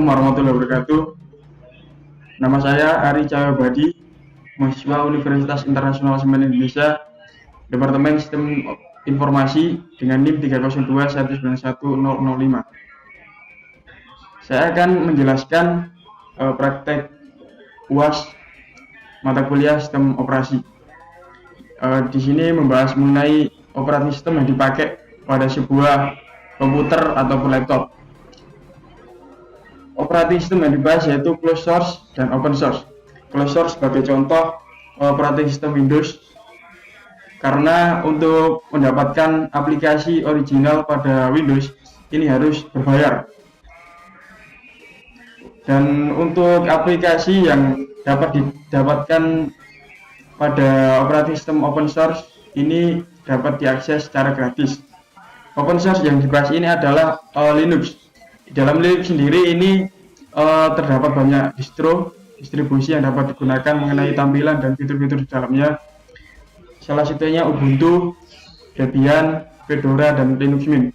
Assalamualaikum warahmatullahi wabarakatuh. Nama saya Ari Cahyo Badi, mahasiswa Universitas Internasional Semen Indonesia, Departemen Sistem Informasi dengan NIM 302.191.005. Saya akan menjelaskan praktek UAS mata kuliah sistem operasi. Di sini membahas mengenai operating system yang dipakai pada sebuah komputer ataupun laptop. Operating system yang dibahas yaitu closed source dan open source. Closed source sebagai contoh operating system Windows, karena untuk mendapatkan aplikasi original pada Windows ini harus berbayar. Dan untuk aplikasi yang dapat didapatkan pada operating system open source ini dapat diakses secara gratis. Open source yang dibahas ini adalah Linux. Di dalam Linux sendiri ini terdapat banyak distribusi yang dapat digunakan mengenai tampilan dan fitur-fitur di dalamnya. Salah satunya Ubuntu, Debian, Fedora, dan Linux Mint.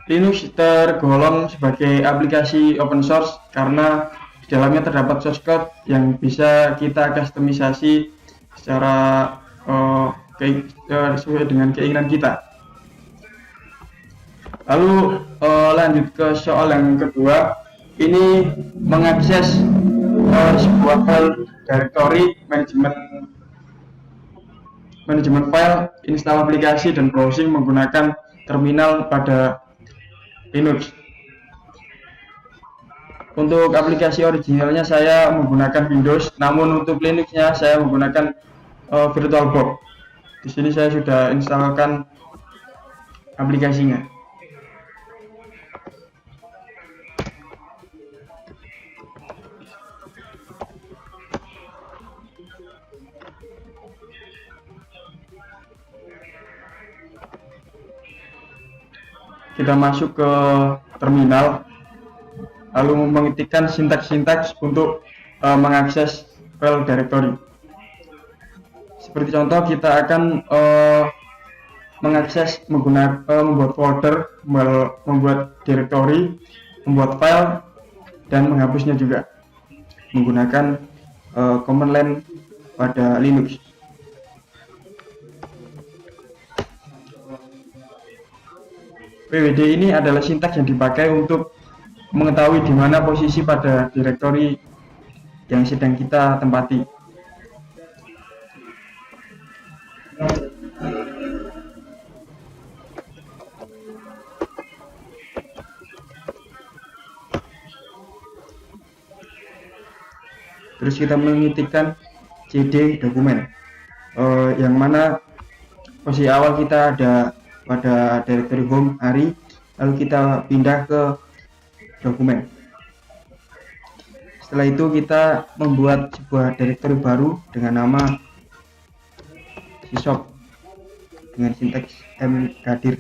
Linux tergolong sebagai aplikasi open source karena di dalamnya terdapat source code yang bisa kita kustomisasi secara sesuai dengan keinginan kita. Lalu lanjut ke soal yang kedua, ini mengakses sebuah file directory, manajemen file, install aplikasi, dan browsing menggunakan terminal pada Linux. Untuk aplikasi originalnya saya menggunakan Windows, namun untuk Linuxnya saya menggunakan VirtualBox. Di sini saya sudah instalkan aplikasinya. Kita masuk ke terminal, lalu mengetikkan sintaks-sintaks untuk mengakses file directory. Seperti contoh, kita akan mengakses membuat folder, membuat directory, membuat file, dan menghapusnya juga menggunakan command line pada Linux. PWD ini adalah sintaks yang dipakai untuk mengetahui di mana posisi pada direktori yang sedang kita tempati. Terus kita mengetikkan cd dokumen, yang mana posisi awal kita ada pada directory home Ari, lalu kita pindah ke dokumen. Setelah itu kita membuat sebuah directory baru dengan nama syshop dengan sintaks mgadir.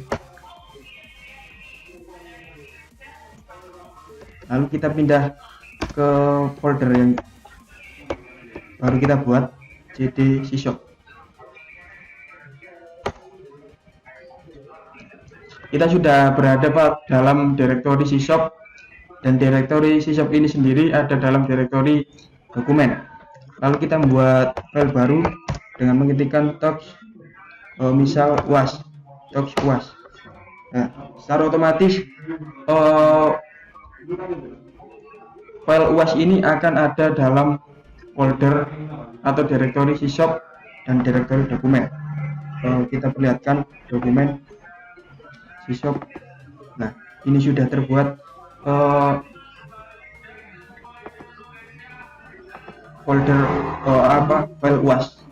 Lalu kita pindah ke folder yang baru kita buat, cd syshop. Kita sudah berada dalam direktori syshop, dan direktori syshop ini sendiri ada dalam direktori dokumen. Lalu kita membuat file baru dengan mengetikkan tox misal uas, tox uas. Nah, secara otomatis file uas ini akan ada dalam folder atau direktori syshop dan direktori dokumen. Kita perlihatkan dokumen syshop. Nah, ini sudah terbuat folder file UAS.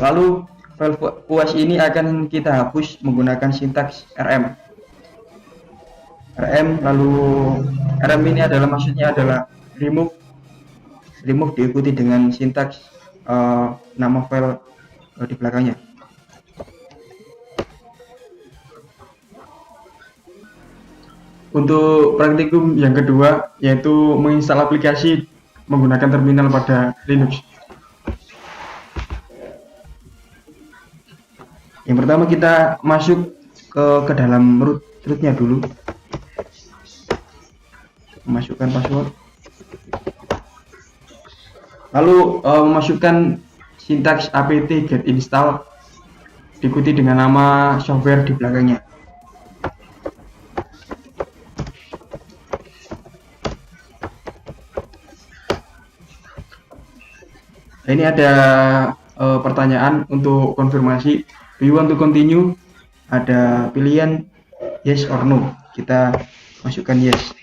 Lalu file UAS ini akan kita hapus menggunakan sintaks rm. Lalu rm ini maksudnya adalah remove diikuti dengan sintaks nama file di belakangnya. Untuk praktikum yang kedua, yaitu menginstal aplikasi menggunakan terminal pada Linux. Yang pertama kita masuk ke dalam rootnya dulu, memasukkan password, lalu memasukkan sintaks apt get install diikuti dengan nama software di belakangnya. Nah, ini ada pertanyaan untuk konfirmasi. Do you want to continue? Ada pilihan yes or no. Kita masukkan yes.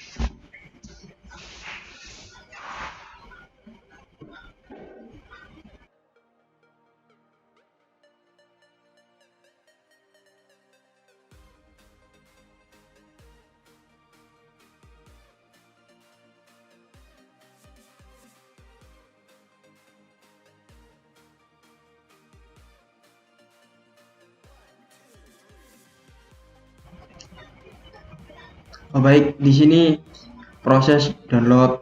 Oh, baik, di sini proses download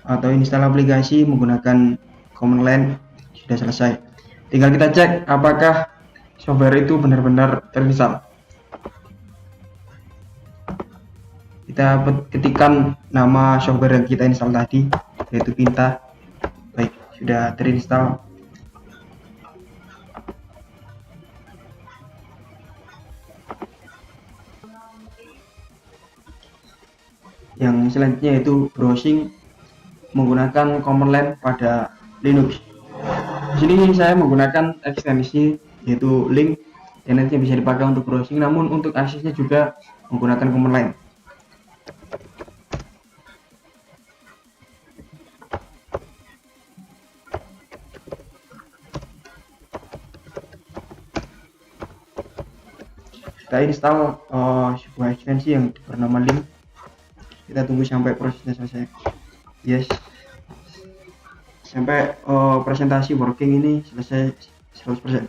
atau install aplikasi menggunakan command line sudah selesai. Tinggal kita cek apakah software itu benar-benar terinstall. Kita ketikkan nama software yang kita install tadi, yaitu Pinta. Baik, sudah terinstall. Yang selanjutnya yaitu browsing menggunakan command line pada Linux. Di sini saya menggunakan ekstensi yaitu link yang nantinya bisa dipakai untuk browsing, namun untuk aksesnya juga menggunakan command line. Kita install sebuah ekstensi yang bernama link. Kita tunggu sampai prosesnya selesai. Yes, sampai presentasi working ini selesai 100%.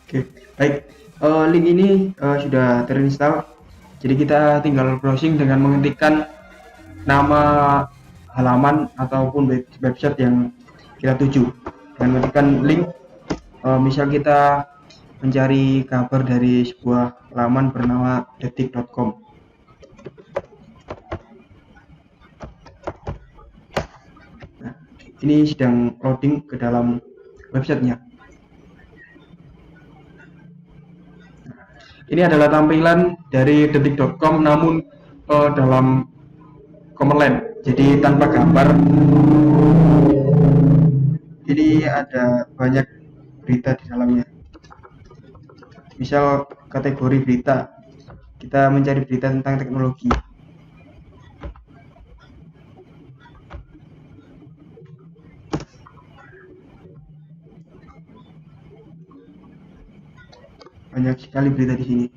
Oke, baik, link ini sudah terinstall, jadi kita tinggal browsing dengan mengetikkan nama halaman ataupun website yang kita tuju dengan mengetikkan link. Misal kita mencari kabar dari sebuah laman bernama detik.com. Nah, ini sedang loading ke dalam websitenya. Ini adalah tampilan dari detik.com namun dalam command line, jadi tanpa gambar. Jadi ada banyak berita di dalamnya. Misal kategori berita, kita mencari berita tentang teknologi. Banyak sekali berita di sini.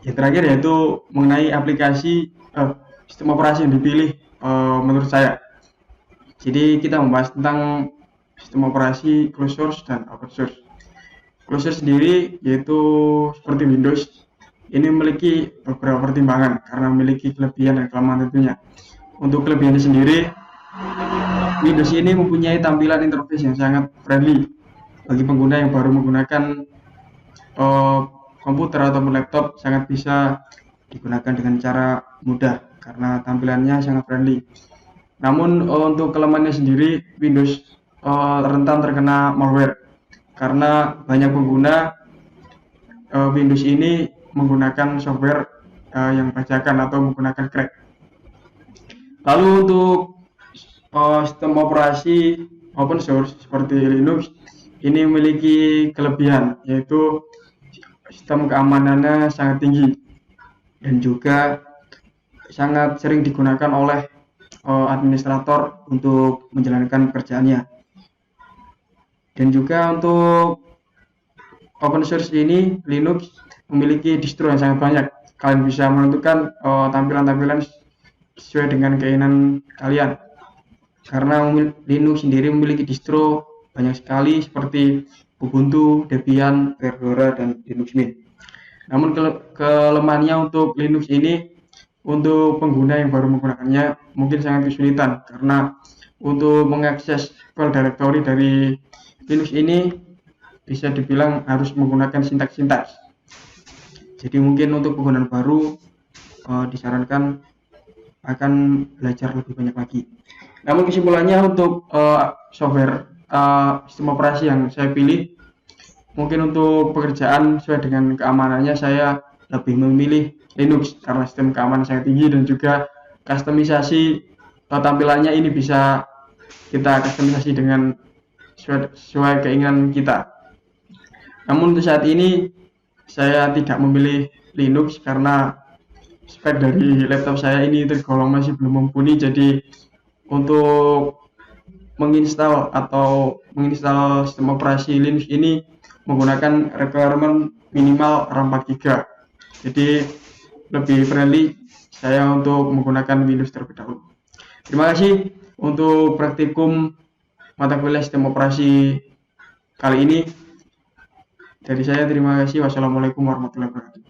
Yang terakhir yaitu mengenai aplikasi sistem operasi yang dipilih menurut saya. Jadi kita membahas tentang sistem operasi closed source dan open source. Closed source sendiri yaitu seperti Windows, ini memiliki beberapa pertimbangan karena memiliki kelebihan dan kelemahan tentunya. Untuk kelebihannya sendiri, Windows ini mempunyai tampilan interface yang sangat friendly bagi pengguna yang baru menggunakan komputer ataupun laptop, sangat bisa digunakan dengan cara mudah karena tampilannya sangat friendly. Namun untuk kelemahannya sendiri, Windows rentan terkena malware karena banyak pengguna Windows ini menggunakan software yang bajakan atau menggunakan crack. Lalu untuk sistem operasi open source seperti Linux ini memiliki kelebihan, yaitu sistem keamanannya sangat tinggi dan juga sangat sering digunakan oleh administrator untuk menjalankan pekerjaannya. Dan juga untuk open source ini, Linux memiliki distro yang sangat banyak. Kalian bisa menentukan tampilan-tampilan sesuai dengan keinginan kalian. karena Linux sendiri memiliki distro banyak sekali seperti Ubuntu, Debian, Fedora, dan Linux Mint. Namun kelemahannya untuk Linux ini, untuk pengguna yang baru menggunakannya mungkin sangat kesulitan karena untuk mengakses file directory dari Linux ini bisa dibilang harus menggunakan sintaks-sintaks. Jadi mungkin untuk penggunaan baru disarankan akan belajar lebih banyak lagi. Namun kesimpulannya untuk software sistem operasi yang saya pilih, mungkin untuk pekerjaan sesuai dengan keamanannya saya lebih memilih Linux karena sistem keamanan sangat tinggi dan juga customisasi tampilannya ini bisa kita customisasi dengan sesuai keinginan kita. Namun untuk saat ini saya tidak memilih Linux karena spek dari laptop saya ini tergolong masih belum mumpuni, jadi untuk menginstal sistem operasi Linux ini menggunakan requirement minimal RAM 4 GB. Jadi lebih friendly saya untuk menggunakan Windows terlebih dahulu. Terima kasih untuk praktikum mata kuliah sistem operasi kali ini. Dari saya terima kasih. Wassalamualaikum warahmatullahi wabarakatuh.